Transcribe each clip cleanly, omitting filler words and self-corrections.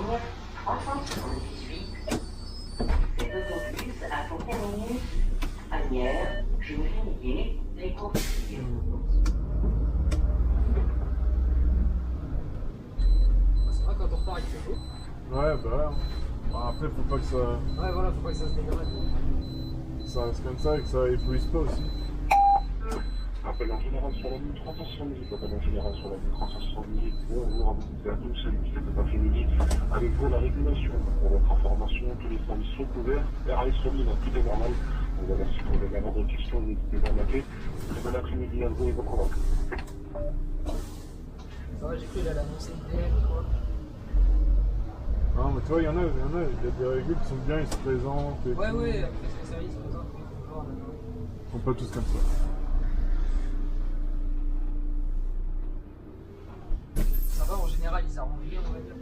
ligne 378. Cet autobus a pour terminus Agnières, Gennevilliers, Les Courtilles. C'est vrai, quand on repart, il fait chaud. Ouais, bah ouais. Bon, après, faut pas que ça, Ouais, voilà, faut pas que ça se dégrade. ça reste comme ça et que ça éblouisse pas aussi. Appel en général sur la ligne 378, appel en général sur la ligne 378, bonjour à vous et à tous, salut, cet après-midi, avec vous la régulation. Pour votre information, tous les services sont couverts, RAS remis, tout est normal. On vous remercie pour les moindres questions, n'hésitez pas à m'appeler. Très bon après-midi à vous et bon courage. Ça va, j'ai cru qu'il allait annoncer une DM ou quoi. Non, mais tu vois, il y a des régules qui sont bien, ils se présentent. Et Ouais, tout. ouais, après ce service, par exemple, oui, toujours, Ils sont pas tous comme ça. ça va, en général, ils arrangent bien, on va dire.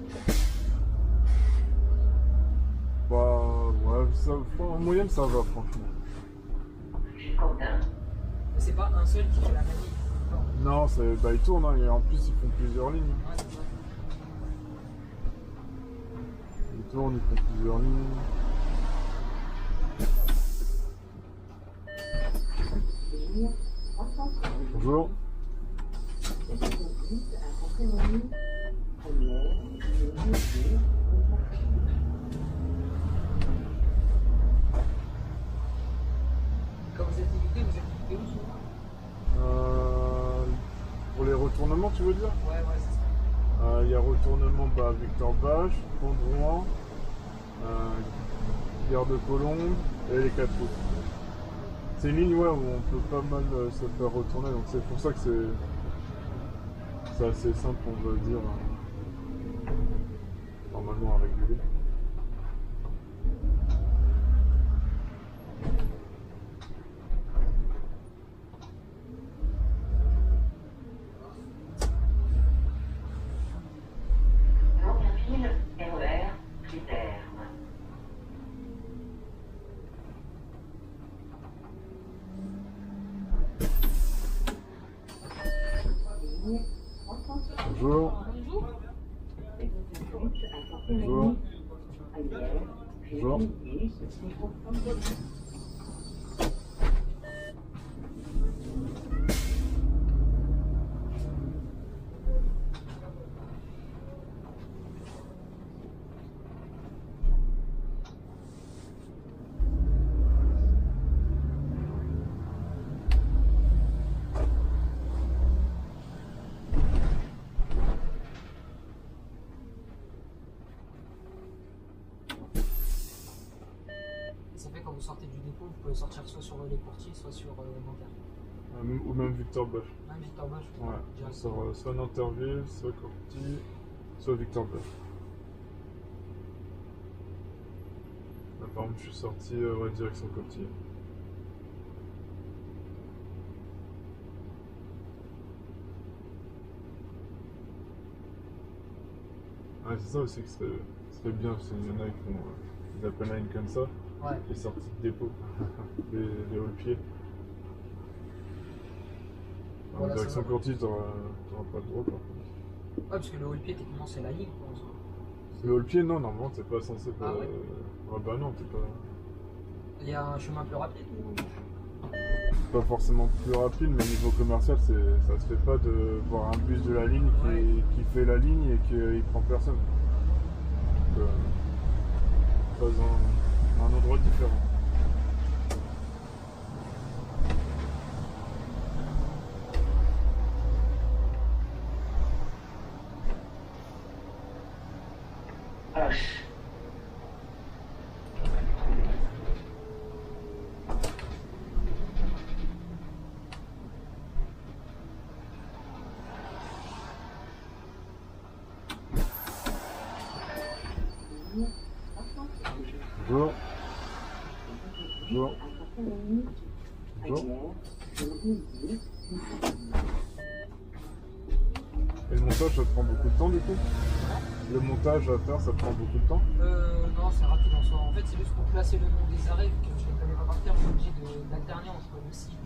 Bah, ouais, ça, en moyenne, ça va, franchement. Jusqu'au Dain. Mais c'est pas un seul qui fait la manip. Non. Non, bah, ils tournent, hein, et en plus, ils font plusieurs lignes. Ouais, c'est ça. Ils tournent, ils font plusieurs lignes. Ligne 378. Bonjour. Cet autobus a pour terminus Agnières, Gennevilliers, Les Courtilles. Quand vous êtes limité où souvent? Pour les retournements, tu veux dire? Ouais, c'est ça. Il y a retournement Victor Bache, Pont de Rouen, Gare de Colombes et les 4 routes. C'est une ligne, ouais, où on peut pas mal se faire retourner, donc c'est pour ça que c'est assez simple, on va dire, normalement à réguler. Longueville, RER, Critère. Ligne 378. Bonjour. Cet autobus a pour Bonjour. terminus Agnières, Bonjour. Gennevilliers, Les Courtilles. Ça fait quand vous sortez du dépôt, vous pouvez sortir soit sur les Courtilles, soit sur Nanterre. Ou même Victor Bache. Même Victor Bosch. Ouais, on directement. sort soit Nanterville, soit Corty, soit Victor Bache. Là, par exemple, je suis sorti direction Corty. Ouais, c'est ça aussi que serait bien, parce qu'il y en a qui font ils appellent la ligne comme ça, Ouais. les sorties de dépôt, les hauts pieds. En Voilà, direction ça va. Corty, t'auras pas le droit par contre. Ouais, parce que le haut pied, techniquement, c'est la ligne, quoi, en soi. Le haut pied, non, normalement, t'es pas censé. Ah ouais. Ouais, bah non, t'es pas. Il y a un chemin plus rapide ou... Pas forcément plus rapide, mais niveau commercial, ça se fait pas de voir un bus de la ligne qui fait la ligne et qu'il prend personne. Donc, pas un endroit différent. Hoche. Bonjour. Bonjour. Bonjour. Et le montage, ça te prend beaucoup de temps du coup? Le montage à faire, ça te prend beaucoup de temps? Non, c'est rapide en soi. En fait, c'est juste pour placer le nom des arrêts, vu que je les connais pas par cœur, je suis obligé d'alterner entre le site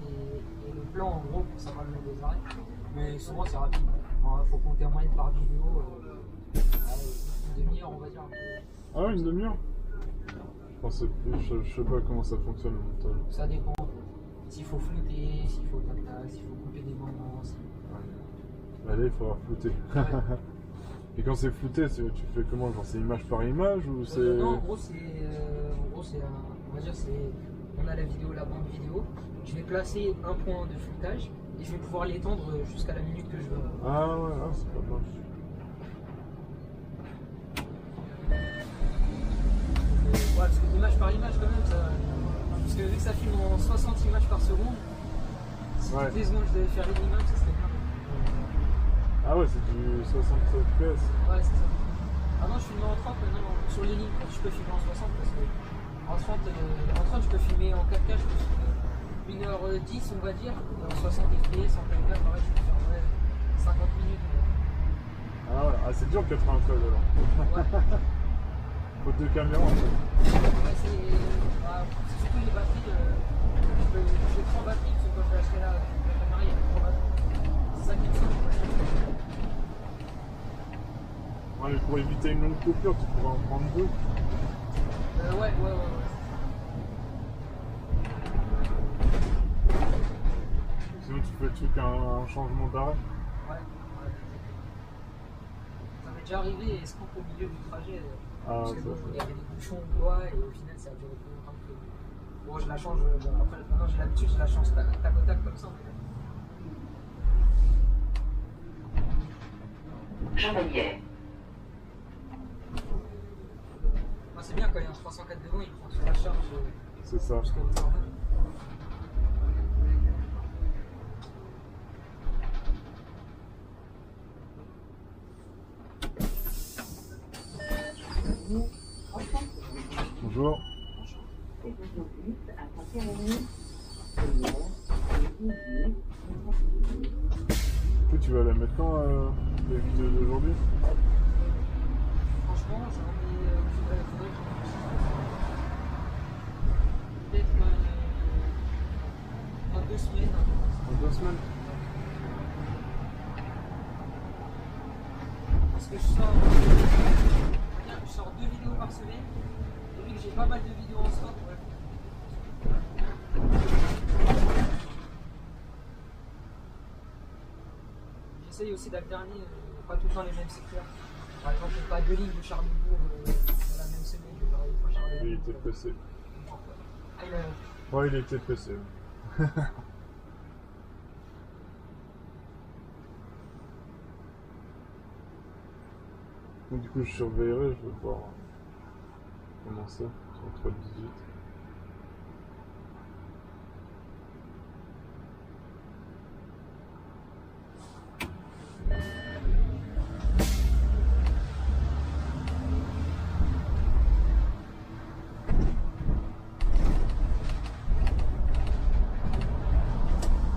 et le plan, en gros, pour savoir le nom des arrêts. Mais souvent, c'est rapide. Il faut compter en moyenne par vidéo. Une demi-heure, on va dire. Ah ouais, une demi-heure? Je pensais plus, je sais pas comment ça fonctionne le montage. Ça dépend. S'il faut flouter, s'il faut tac-tac, s'il faut couper des moments. Allez, il faudra flouter. Ouais. Et quand c'est flouté, tu fais comment? Genre c'est image par image ou c'est... Non, en gros, on va dire, on a la vidéo, la bande vidéo. Je vais placer un point de floutage et je vais pouvoir l'étendre jusqu'à la minute que je veux. Ah ouais, ah, c'est pas mal. Ouais, parce que image par image quand même, ça... Parce que vu que ça filme en 60 images par seconde, si Ouais. toutes les secondes je devais faire une image, ça serait bien. Ah ouais, c'est du 60 FPS. Ouais, c'est ça. Ah non, je filme en 30, mais non, sur les lignes, je peux filmer en 60 parce que en 30 je peux filmer en 4K, je peux filmer 1h10 on va dire, en 60 FPS, en 4K, pareil, je peux faire 50 minutes. Ah ouais, ah, c'est dur 80 codes alors. Ouais. Faut deux caméras en fait. Ouais, c'est surtout les batteries. J'ai 3 batteries, parce que quand je l'ai acheté là, la caméra, il y avait 3 batteries. C'est ça qui me semble. Ouais, mais pour éviter une longue coupure, tu pourrais en prendre deux. Ouais. Sinon, tu fais le truc un changement d'arrêt. Ouais. Ça m'est déjà arrivé et se coupe au milieu du trajet. Ah, Parce que ça, bon, ça. il y avait des bouchons ou quoi, et au final ça a duré plus longtemps que. Bon, je la change. Après, maintenant j'ai l'habitude, je la change tac au tac comme ça. Chevalier. Moi, c'est bien quand il y a un 304 devant, il prend sur la charge C'est ça. jusqu'au corner. Bonjour. C'est aujourd'hui à 5h30. Du coup, tu vas la mettre quand les vidéos d'aujourd'hui? Franchement, ça faudrait que peut-être dans 2 semaines. En 2 semaines? Parce que je sors 2 vidéos par semaine. Et vu que j'ai pas mal de vidéos en stock, ouais. J'essaye aussi d'alterner, pas tout le temps les mêmes secteurs. Par exemple, pas 2 lignes de Charlesbourg dans la même semaine, je vais pas Il Charlesbourg. était PC. Ah, Ouais, il était PC. Donc, du coup, je surveillerai, je vais voir comment c'est sur 3.18.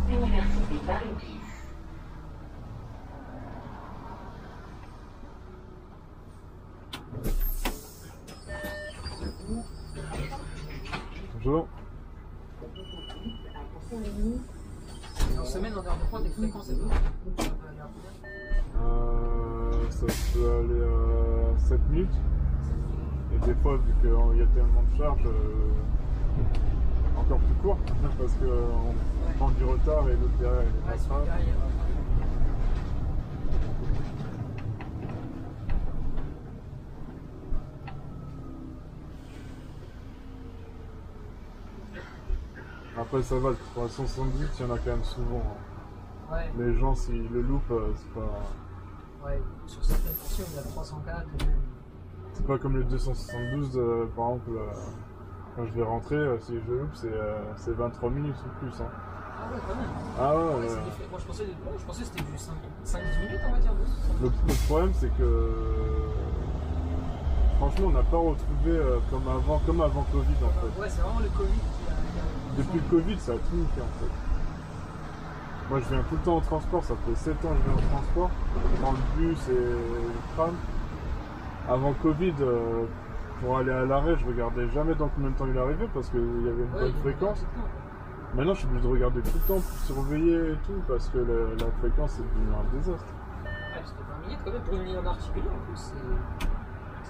Université Paris 10. Bonjour. En semaine, en heure de pointe, les fréquences, elles peuvent aller à combien? Ça peut aller à 7 minutes. Et des fois, vu qu'il y a tellement de charges, encore plus court, parce qu'on prend du retard et l'autre derrière il est Ouais, c'est pas derrière. Après ça va, le 370, il y en a quand même souvent. Ouais, Les gens, s'ils le loupent, c'est pas... ouais, sur certaines portions, il y a 304 et même. C'est pas comme le 272, par exemple, quand je vais rentrer, si je le loupe, c'est 23 minutes ou plus. Hein. Ah ouais, quand même. Ah ouais, Ouais, c'est des moi, je pensais que c'était du 5-10 minutes, on va dire. le problème, c'est que... Franchement, on n'a pas retrouvé comme avant Covid, en fait. Ouais, c'est vraiment le Covid qui a. Depuis le Covid, ça a tout niqué, en fait. Moi, je viens tout le temps en transport, ça fait 7 ans que je viens en transport. Je prends le bus et le tram. Avant Covid, pour aller à l'arrêt, je regardais jamais dans combien de temps il arrivait parce qu'il y avait une bonne fréquence. Maintenant, je suis obligé de regarder tout le temps pour surveiller et tout parce que la fréquence est devenue un désastre. Ouais, parce que 20 minutes, quand même, pour une ligne en articulé, en plus, c'est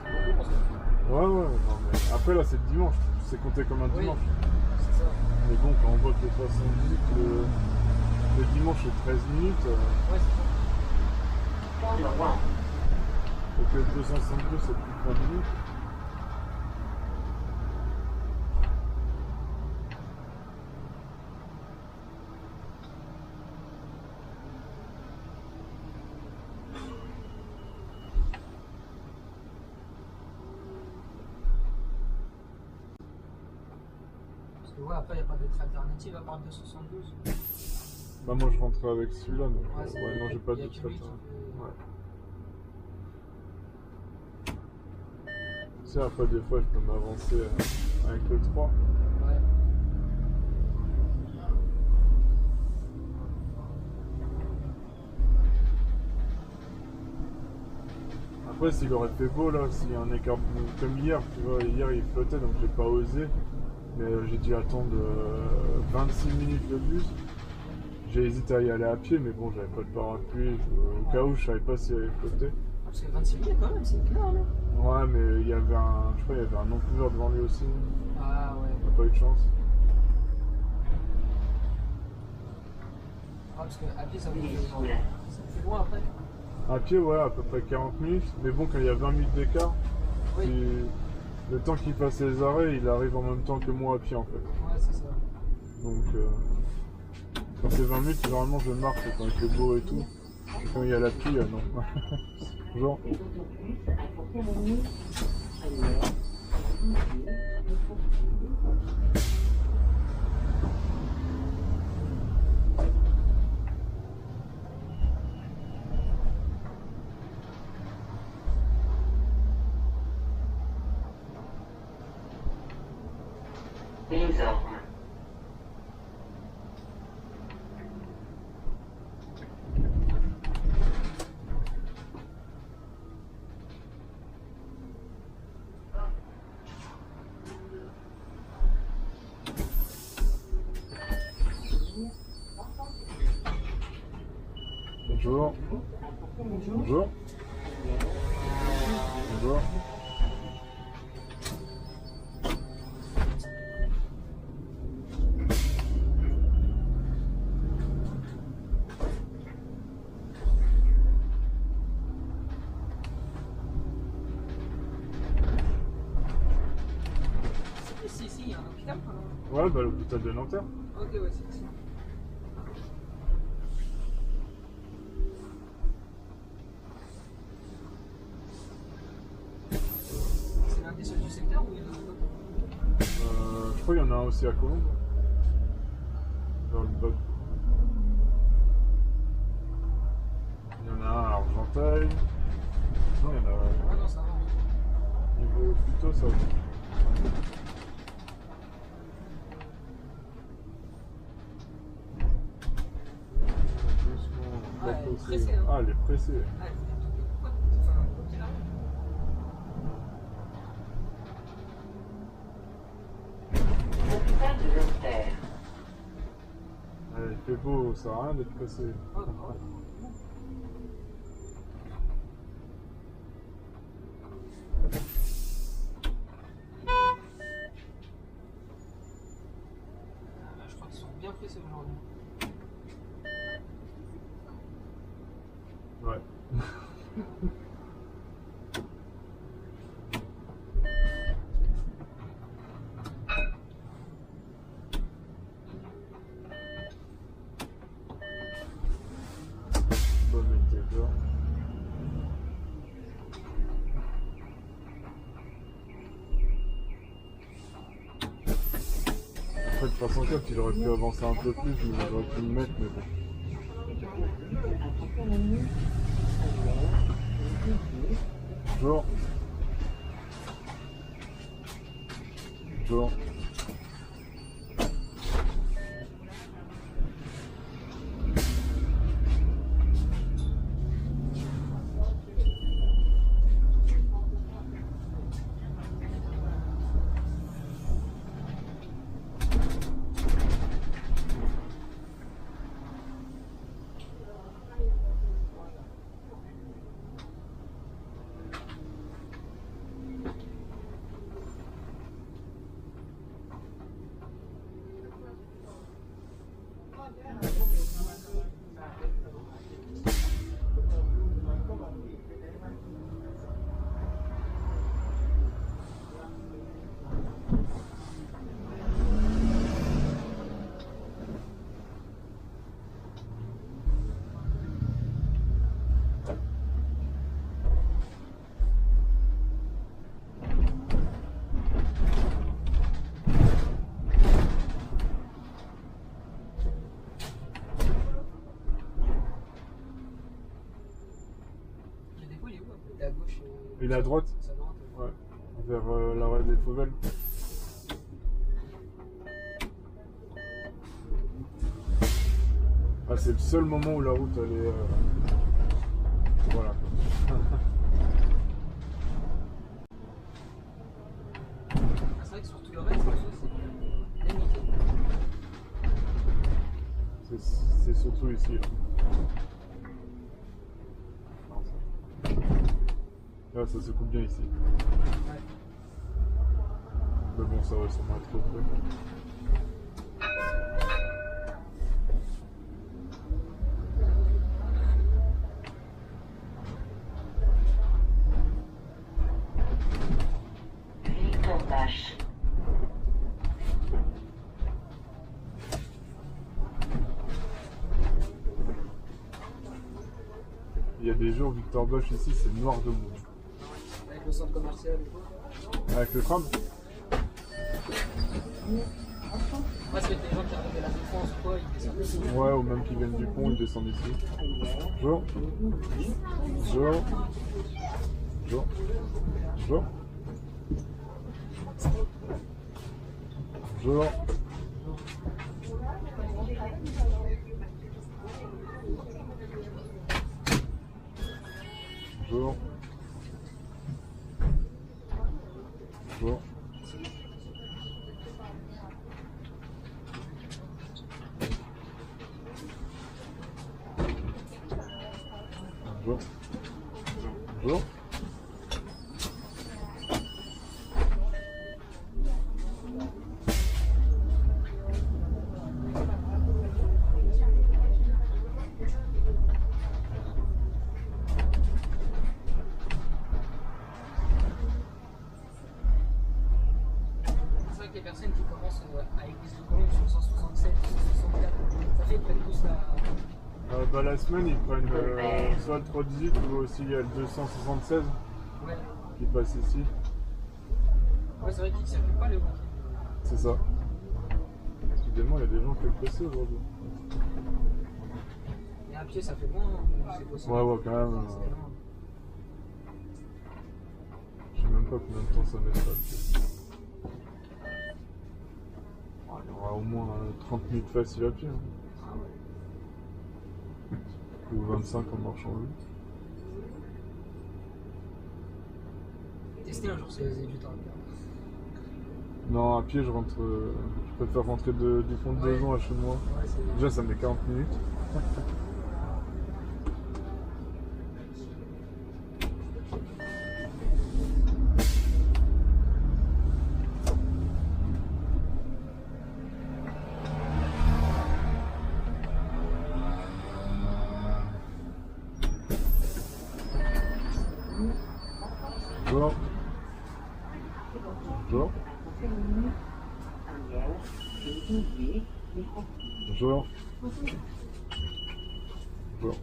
beaucoup, en fait. Ouais, non, mais après là c'est le dimanche, c'est compté comme un Oui. dimanche. C'est ça. Mais bon, quand on voit que les 78, le dimanche c'est 13 minutes, Ouais, c'est ça. Point droit. et que le 262 c'est plus de 20 minutes. Parce que, ouais, après, il n'y a pas d'autre alternative à part le 272. Bah moi je rentrais avec celui-là, donc c'est- ouais, non j'ai pas il y a d'autre que lui qui alternative. peut- Ouais. Tu sais, après des fois je peux m'avancer avec le 3. Ouais. Après s'il aurait fait beau là, s'il y a un écart comme hier, tu vois, hier il flottait donc j'ai pas osé. Mais j'ai dû attendre 26 minutes de bus. J'ai hésité à y aller à pied, mais bon, j'avais pas de parapluie. Au cas où, je savais pas s'il allait flotter. Parce que 26 minutes, quand même, c'est énorme. Ouais, mais il y avait je crois qu'il y avait un non-couvert devant lui aussi. Ah, ouais. On n'a pas eu de chance. Ah, parce qu'à pied, ça vous Ligne fait sur l'air. plus loin après. À pied, ouais, à peu près 40 minutes. Mais bon, quand il y a 20 minutes d'écart, Oui. le temps qu'il fasse les arrêts, il arrive en même temps que moi à pied en fait. Ouais, c'est ça. Donc, quand c'est 20 minutes, généralement je marche quand il fait beau et tout. Et quand il y a la pluie, non. Genre, Les autobus à Fontaine-Avenue, Annuaire, les ormes. bonjour. Bonjour. Bonjour. Si, il y a un hôpital. Ouais, bah l'hôpital de Nanterre. Ok, ouais, c'est ici. C'est l'un des seuls du secteur ou il y en a d'autres? Je crois qu'il y en a un aussi à Colombes. Dans le bas. Il y en a un à Argenteuil. Non, il y en a. Ah non, ça va. Niveau plutôt ça. Doucement, Ah, pas elle est pressée. pressée, hein. Ah, elle est pressée. Ah, enfin, comme c'est là. Hôpital de Nanterre. Il fait beau, ça sert à rien d'être pressé. Oh, oh. Je crois qu'ils sont bien pressés aujourd'hui. Ouais. Bonne météo. Après le 304, il aurait pu avancer un peu plus, mais il aurait pu le mettre, mais bon. À Fontaine-Avenue, Annuaire, Bonjour. Bonjour. t'es à gauche. Il est à droite. C'est à droite. Ouais. Vers l'arrêt des Fauvel. Ah, c'est le seul moment où la route elle est. Voilà. C'est vrai que sur tout le reste, c'est limité. C'est surtout ici. Là. Non, ça. Là, ça se coupe bien ici. Ouais. Mais bon, ça va sûrement être trop près. Victor Dash. Il y a des jours, Victor Bosch ici, c'est noir de monde. Avec le centre commercial et tout. Avec le tram? Moi, c'est des gens qui arrivent de la défense ou quoi, ils descendent ici. Ouais, ou même qui viennent du pont, ils descendent ici. Bonjour. Bonjour. Bonjour. Bonjour. Bonjour. Bonjour. Bonjour. Bonjour. Bonjour. C'est vrai que les personnes qui commencent à l'église de Cologne sur 167, 164, ça fait près de tous la. Bah, la semaine, ils prennent soit le 318 ou aussi il y a le 276 Ouais. qui passe ici. Ouais, c'est vrai qu'ils ne circulent pas le week-end. C'est ça. Soudainement, il y a des gens qui sont pressés aujourd'hui. Et à pied, ça fait loin, c'est possible. Ouais, ouais, quand même. C'est loin. Je sais même pas combien de temps ça met ça. Il y aura au moins 30 minutes facile à pied. Hein. Ah ouais. Ou 25 en marchant vite. Tester un jour si vous avez du temps à faire. Non, à pied, je préfère rentrer du fond de Besançon à chez moi. Ouais, c'est. Déjà, ça met 40 minutes. Bonjour. Bonjour. Bonjour. Bonjour.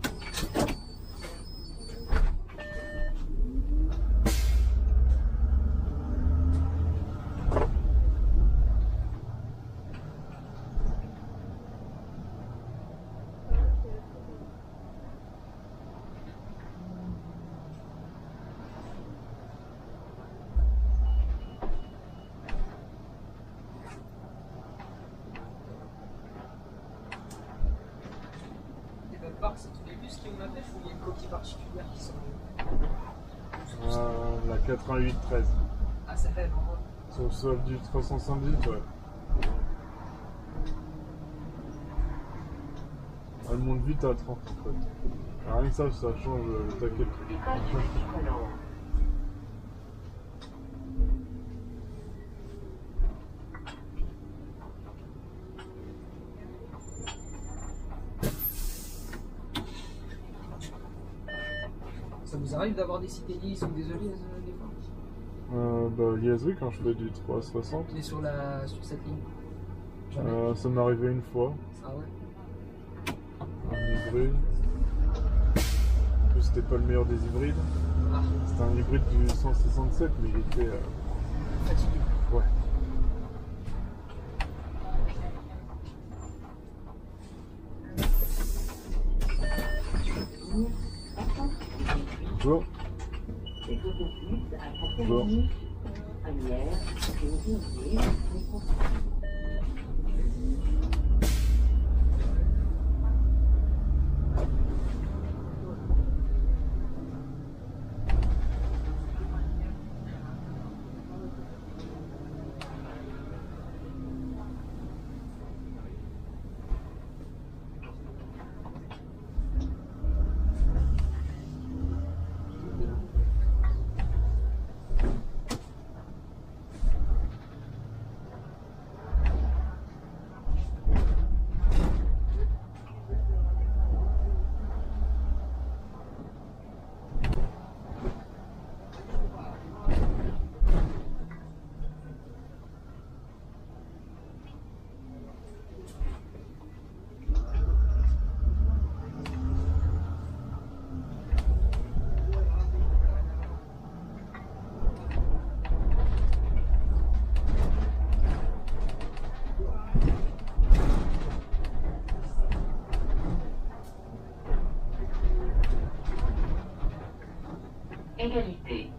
Et le parc, c'est tous les bus qui ont la pêche ou il y a une coquille particulière qui sont. La 88-13. Ah, c'est elle, en vrai. Sur le sol du 370, ouais. Elle monte vite à 30 en fait. Alors, rien que ça change le taquet. École du Petit Colo. Ça vous arrive d'avoir des cités lisses ou des elises des fois? Bah, Liège, quand je fais du 360, Mais sur cette ligne. ça m'est arrivé une fois. Ah ouais. Un hybride. En plus, c'était pas le meilleur des hybrides. Ah, C'était un hybride du 167, mais il était. fatigué. Ouais. Bonjour. Et tout de suite, à Bonjour. 30 minutes, Anières, Cléry, égalité.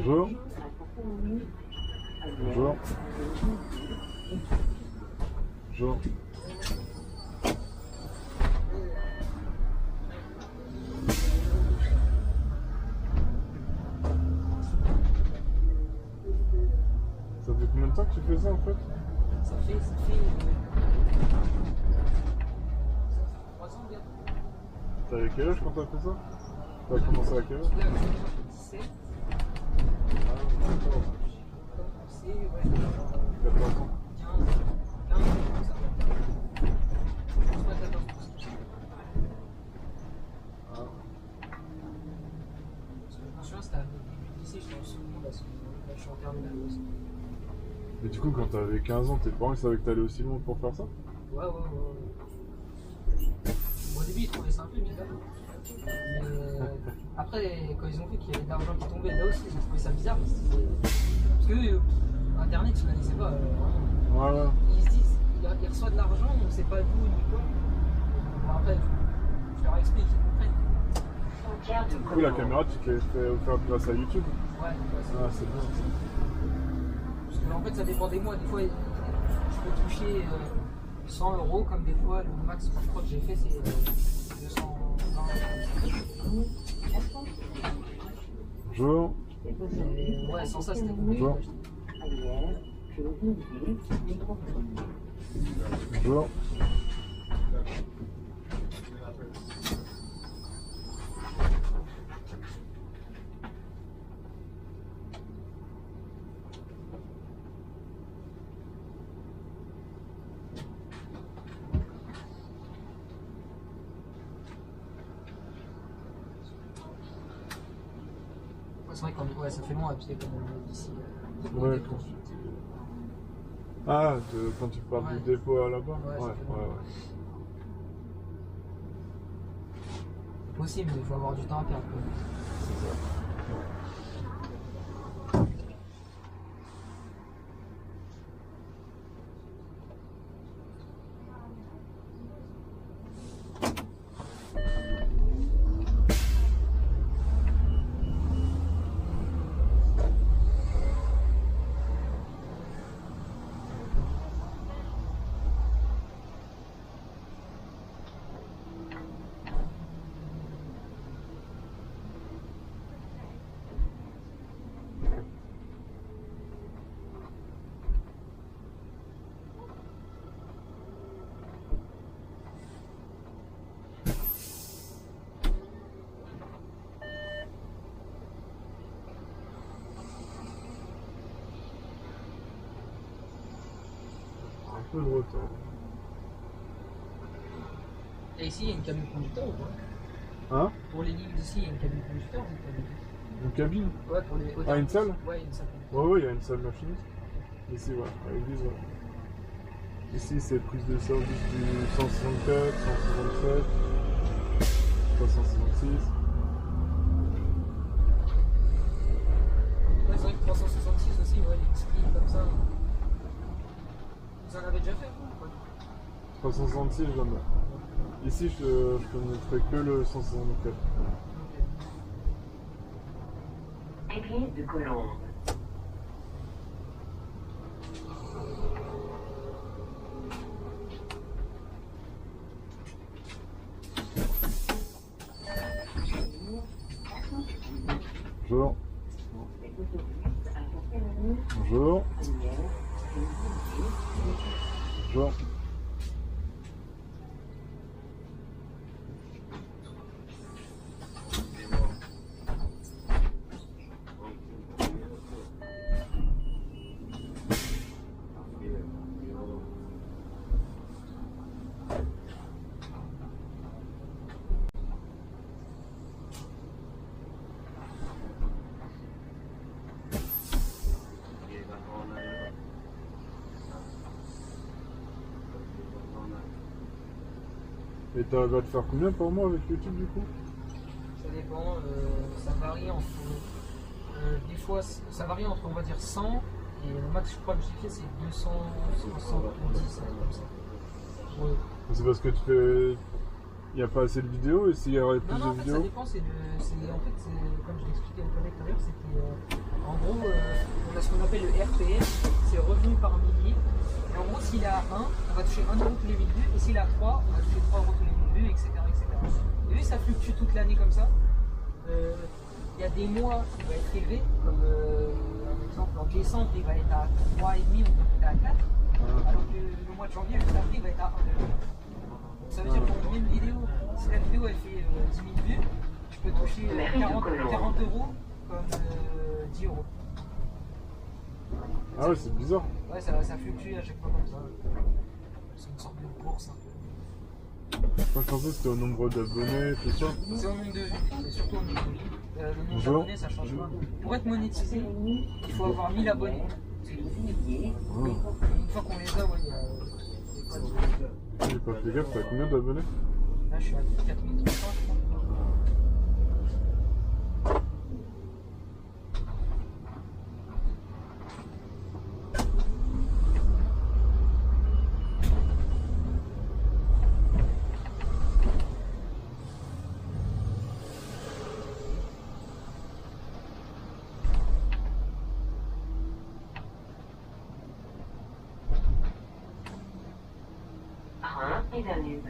Bonjour. Bonjour. Bonjour. Ça fait combien de temps que tu fais ça en fait? Ça fait 3 ans bientôt. T'avais quel âge quand t'as fait ça? T'as commencé à quel âge? Là, j'ai 17. Ah, d'accord. Commencé, ouais, 14 ans. 15 comme ça. Je pense pas 14. Ah. Parce que je me souviens, c'était à début de lycée, j'étais en seconde, parce que là, je suis en terminale aussi. Et du coup, quand t'avais 15 ans, tes parents ils savaient que t'allais aussi loin pour faire ça? Ouais. Au début, ils trouvaient ça un peu bizarre. Mais après, quand ils ont vu qu'il y avait de l'argent qui tombait là aussi, ils ont trouvé ça bizarre. Parce que Internet, je ne connaissais pas. Vraiment. Ouais. Ils se disent, il reçoit de l'argent, on ne sait pas d'où ni quoi. Bon, après, je leur explique, ils comprennent. Du coup, la caméra, tu te l'as fait faire grâce à YouTube? Ouais, Ah, c'est bien. parce que, en fait, ça dépend des mois. Des fois, je peux toucher 100 € comme des fois, le max je crois que j'ai fait, c'est 220 €. Bonjour. Ouais, sans ça, c'était Bonjour. Anières, Cléry, Bonjour. C'est vrai que ça fait loin, tu sais, comme d'ici. Ouais, Ah, quand tu parles Ouais. du dépôt à là-bas? Ouais, ça Ouais. fait longtemps. C'est possible, mais il faut avoir du temps à perdre. Un peu de retard. Et ici, il y a une cabine conducteur ou pas? Hein? Pour les livres d'ici, il y a une cabine conducteur ou pas? Une cabine? Ouais, pour les. Ah, une salle? Ouais, une salle. Ouais, il y a une salle machiniste. Ici, ouais, à l'église, ouais. Ici, c'est prise de service du 164, 167, 366. Ouais, c'est vrai que 366 aussi, ouais, les skis comme ça. Vous en avez déjà fait, vous ou pas? 366, jamais. Ici, je connaîtrais que le 164. Église de Colombe. Bonjour. Bonjour. Bonjour. Et t'arrives à te faire combien par mois avec YouTube du coup? Ça dépend, ça varie entre. Des fois, ça varie entre, on va dire, 100 et le max, je crois que j'ai fait, c'est 200, 110, comme ça. Ouais. C'est parce que tu fais. Il n'y a pas assez de vidéos et s'il y aurait plus Non, en de fait, vidéos? ça dépend, en fait, comme je l'expliquais au collègue tout à l'heure, c'était. En gros, on a ce qu'on appelle le RPM, c'est revenu par millier. Et en gros, s'il est à 1, on va toucher 1 euro tous les 1000 vues, et s'il est à 3, on va toucher 3 euros tous les 1000 vues, etc. Et vu que ça fluctue toute l'année comme ça, il y a des mois qui vont être élevés, comme par exemple en décembre, il va être à 3,5 ou peut-être à 4, alors que le mois de janvier, juste après, il va être à 1. Ça veut dire qu'on met une vidéo, si la vidéo elle fait 10 000 vues, je peux toucher 40 euros comme 10 euros. Ah ouais, c'est bizarre. Ouais, ça fluctue à chaque fois comme ça. C'est une sorte de course un peu. Moi je pensais que c'était au nombre d'abonnés, tout ça. C'est au nombre de vues, c'est surtout au nombre de vues. Le nombre Bonjour. d'abonnés, ça change pas. Pour être monétisé, il faut avoir 1000 abonnés. C'est tout. Ah. Une fois qu'on les a, ouais, il y a. J'ai pas fait gaffe, t'as combien d'abonnés? Là, je suis à 4300, je crois. Et Danube.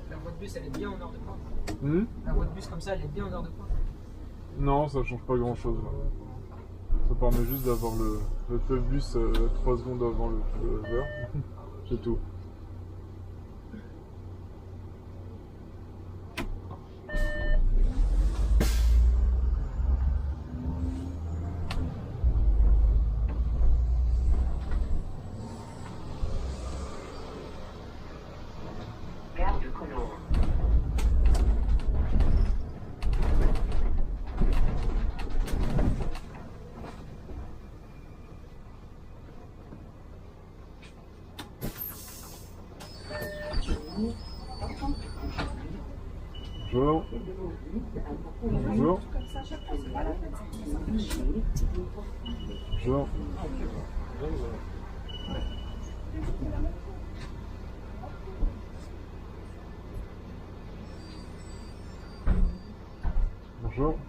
La voie de bus, elle est bien en heure de pointe. La voie de bus comme ça, elle est bien en heure de pointe. Non, ça change pas grand chose. Ça permet juste d'avoir le feu bus 3 secondes avant le feu vert. C'est tout. Gare de Colombe. Bonjour. Bonjour. Bonjour. Bonjour.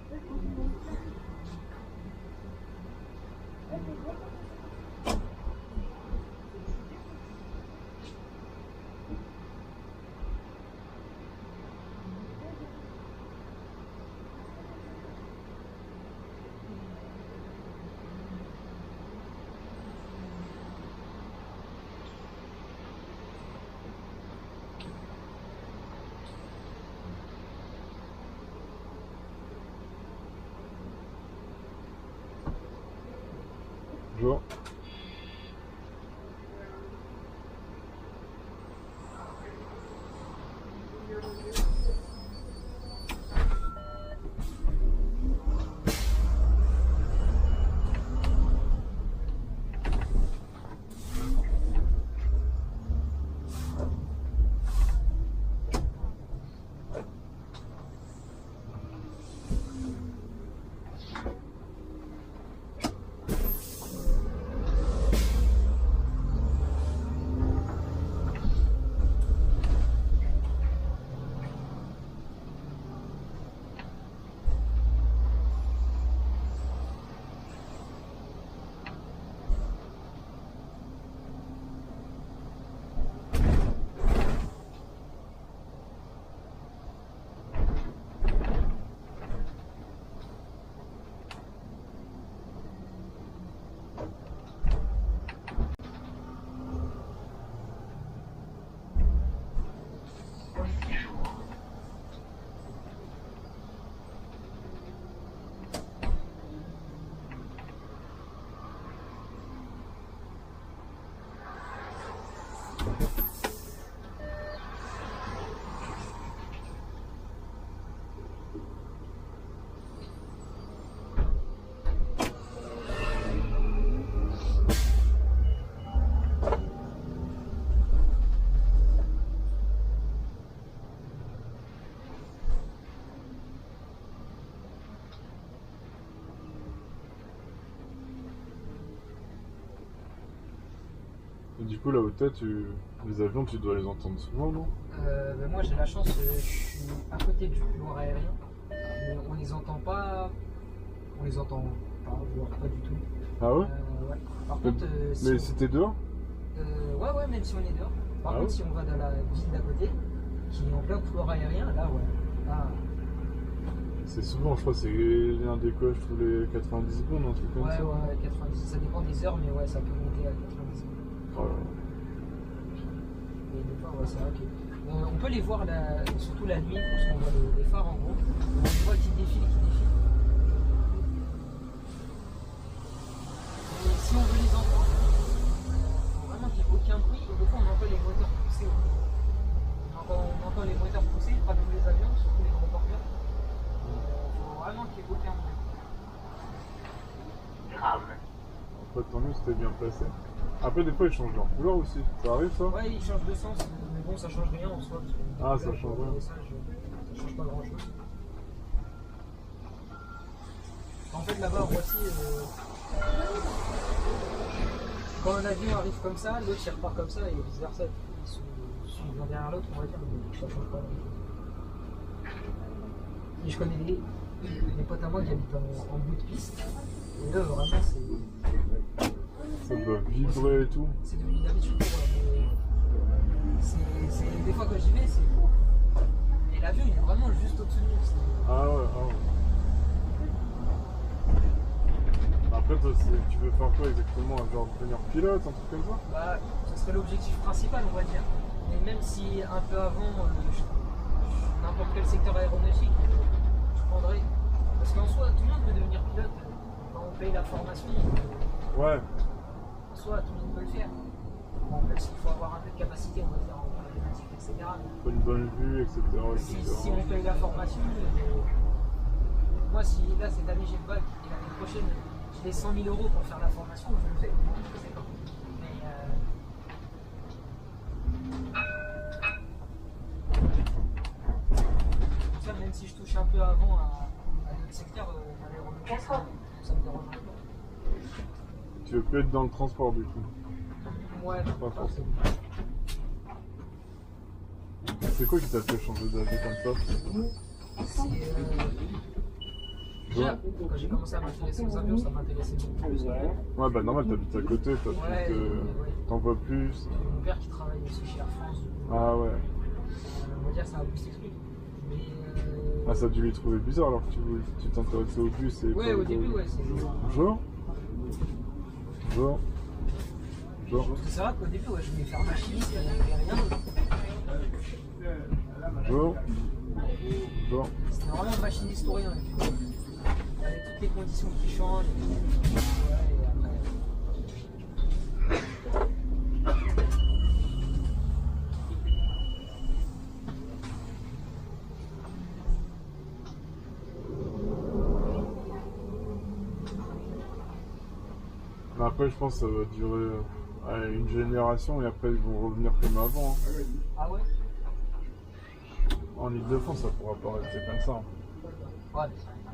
Bonjour. Et du coup, là où t'es, les avions, tu dois les entendre souvent, non? Ben moi j'ai la chance, je suis à côté du couloir aérien, mais on les entend pas, voire pas du tout. Ah ouais? Ouais. Par contre, si Mais on- c'était dehors? ouais, même si on est dehors. Par Ah contre, ouais? si on va dans la ville d'à côté, qui est en plein couloir aérien, là, ouais. Là, C'est souvent, je crois, c'est un décollage tous les 90 secondes, un truc comme ouais, ça. ouais, 90, ça dépend des heures, mais ouais, ça peut monter à 90 minutes. Oh là là. Et des fois, ouais, c'est vrai on peut les voir surtout la nuit, parce qu'on voit les phares en gros. On les voit qui défilent. Et si on veut les entendre, il faut vraiment qu'il n'y ait aucun bruit. Et des fois, on entend les moteurs pousser. On entend les moteurs pousser, pas tous les avions, surtout les gros porteurs. Il faut vraiment qu'il n'y ait aucun bruit. Après, tant mieux, c'était bien placé. Après, des fois, ils changent leur couleur aussi. Ça arrive, ça? Ouais, ils changent de sens, mais bon, ça change rien en soi. Parce que Ah, ça change rien. Ça change pas grand chose. En fait, là-bas, à Roissy, quand un avion arrive comme ça, l'autre il repart comme ça et vice versa. Ils sont l'un derrière l'autre, on va dire, mais ça change pas grand chose. Et je connais des potes à moi qui habitent en bout de piste. Et là, vraiment, Ça doit vibrer et tout. c'est devenu une habitude pour eux. Des fois, quand j'y vais, c'est fou. Et l'avion, il est vraiment juste au-dessus de nous. Ah ouais, ah ouais. Après, toi, tu veux faire quoi exactement? Genre devenir pilote, un truc comme ça? Bah, ce serait l'objectif principal, on va dire. Mais même si un peu avant, n'importe quel secteur aéronautique, je prendrais. Parce qu'en soi, tout le monde veut devenir pilote. Quand on paye la formation, Ouais. en soi, tout le monde peut le faire. Bon, même s'il faut avoir un peu de capacité, on va dire, en mathématiques, etc. Pas une bonne vue, etc. Si on paye la formation, moi, si là, cette année, j'ai le bac, et l'année prochaine, j'ai 100 000 € pour faire la formation, je le fais. Je sais pas. Mais ça, même si je touche un peu avant à notre secteur, à l'aéronautique, ça me dérange pas. Tu veux plus être dans le transport, du coup. Ouais, Pas forcément. C'est quoi qui t'a fait changer d'avis comme ça? Déjà, quand j'ai commencé à m'intéresser aux avions, ça m'intéressait beaucoup plus. Ouais, bah normal, t'habites à côté, t'as Ouais, plus de... ouais. T'en vois plus. Mon père qui travaille aussi chez Air France, Ah ouais. on va dire ça a boosté le truc. Mais Ah, ça a dû lui trouver bizarre alors que tu t'intéressais au bus et ouais, pas au début, ouais, c'est. Bonjour. Bonjour. Bonjour. Parce que c'est vrai qu'au début, ouais, je voulais faire machiniste, il n'y avait rien d'autre. Bonjour. Bonjour. C'était vraiment machiniste ou rien. Avec toutes les conditions qui changent. Ouais, et après. Mais après, je pense que ça va durer une génération et après ils vont revenir comme avant. Hein. Ah ouais? En Ile-de-France, ça pourra pas rester comme ça. Hein. Ouais.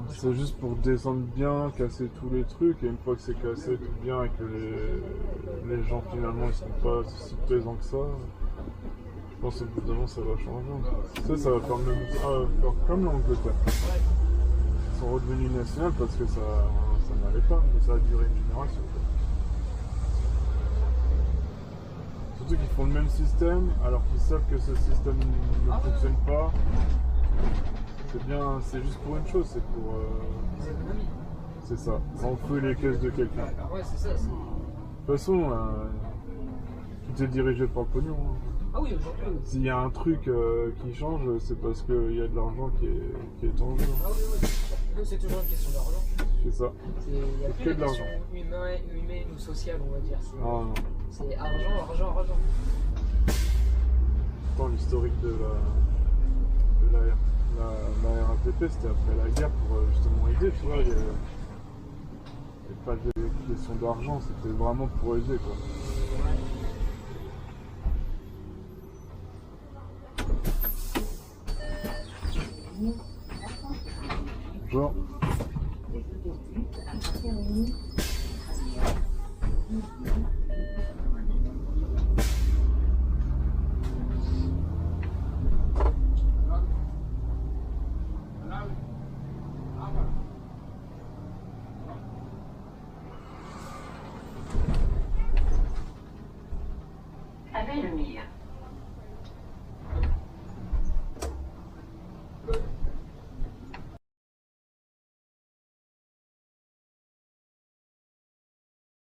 C'est juste pour descendre bien, casser tous les trucs, et une fois que c'est cassé tout bien et que les gens finalement ils sont pas si plaisants que ça, je pense qu'au bout d'un moment ça va changer. Ça va faire, faire comme l'Angleterre. Ils sont redevenus nationaux parce que ça n'allait pas, mais ça a duré une génération. Surtout qu'ils font le même système alors qu'ils savent que ce système ne fonctionne pas. C'est bien, c'est juste pour une chose, c'est pour. Les économies. C'est ça, enfouir les caisses de quelqu'un. Ouais, c'est ça. De toute façon, tout est dirigé par le pognon. Hein. Ah oui, aujourd'hui. S'il y a un truc qui change, c'est parce qu'il y a de l'argent qui est en jeu. Ah oui, oui. Donc c'est toujours une question d'argent. C'est ça. Il n'y a C'est plus que de de l'argent. question humaine ou sociale, on va dire. Ah non. C'est argent, argent, argent. Pourtant, l'historique de la RATP, c'était après la guerre pour justement aider, tu vois. Il n'y avait pas de question d'argent, c'était vraiment pour aider, quoi. Bonjour.